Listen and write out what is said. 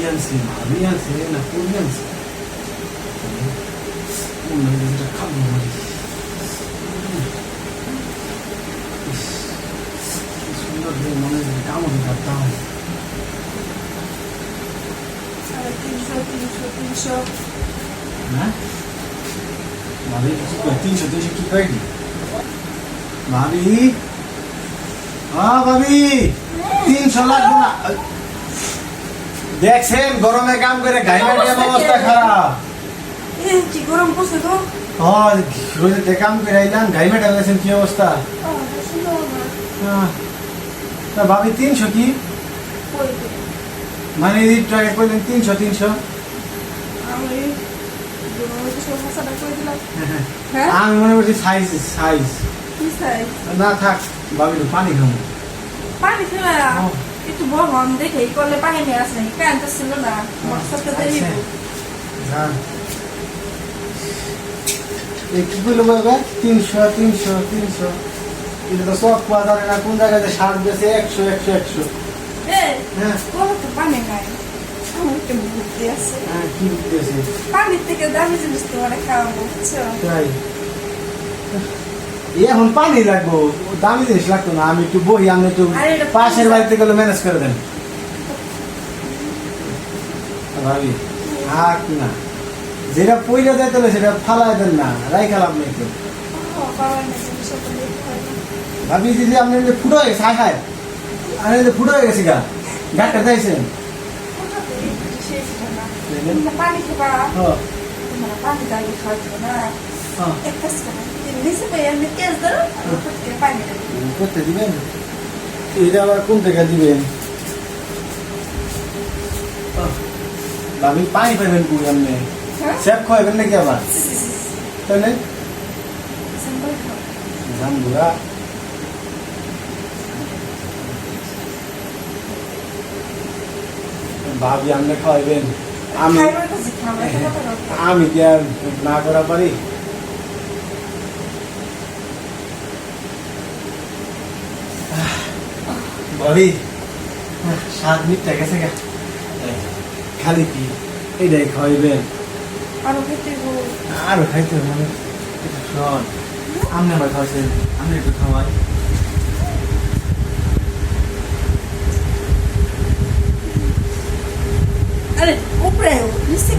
আনছে ভাবি আনছে না কোন আনছে কোন যেটা খাবো মানে সুন্দর মনে কামড় কাটতাম 300 না ভাবি কিছু 300 কি কয়নি ভাবি হ্যাঁ ভাবি 300 লাগবে না দেখছেন গরমে কাম করে গাইমের অবস্থা খারাপ কি গরম পড়ছে তো হ্যাঁ রোজে কাম করে আইলাম গাইমেটা গেছেন কি অবস্থা হ্যাঁ তা ভাবি 300 কি মানে এই ট্রাকে কইলেন 300 আমি মনে করছি সাইজ না থাক ভাবি তো পানি খাবো পানি খেলা একটু বললাম দেখে করলে পানি নিয়ে আসে কারেন্ট ছিল না মশলাটা দেরি কি বললো বাবা 300 এটা তো সব পাওয়া যাবে না কোন জায়গায় সার দিয়েছে 100 হ্যাঁ পানি নাই আমার একটু বুদ্ধি আছে হ্যাঁ কি দিতেছে পানির থেকে দামি জিনিস তোমার খাওয়াবো বুঝছো তাই এখন পানি লাগবো দামি জিনিস লাগতো না আমি একটু বই আমি একটু পাশের বাড়িতে গেলে ম্যানেজ করে দেন ভাবি থাক না যেটা পয়লা যাইতে হলে সেটা ফালাই দেন না রাই খালাম নেই তো ভাবি দিদি আপনি ফুটো হয়ে গেছে হায় আমি ফুটো হয়ে গেছি গা গাড়িটা যাইছেন পানি খেবা পানি দাঁড়ি খাওয়া না একটা নিচে পেয়ে আমি কেস ধরো পানি করতে দিবেন এটা আবার কোন থেকে দিবেন ভাবি পানি পাইবেন কুড়ি আপনি সেফ খাওয়াবেন নাকি আবার তাহলে জাম্বুরা ভাবি আপনি খাওয়াইবেন আমি কি আর না করা পারি ভাবি 7 মিনিট গেছে গা খালি কি এইটাই খাওয়াইবেন আরো খাইতে হবে শোন আপনি আবার খাওয়াইছেন আমি একটু খাওয়াই আরে উপরে নিচে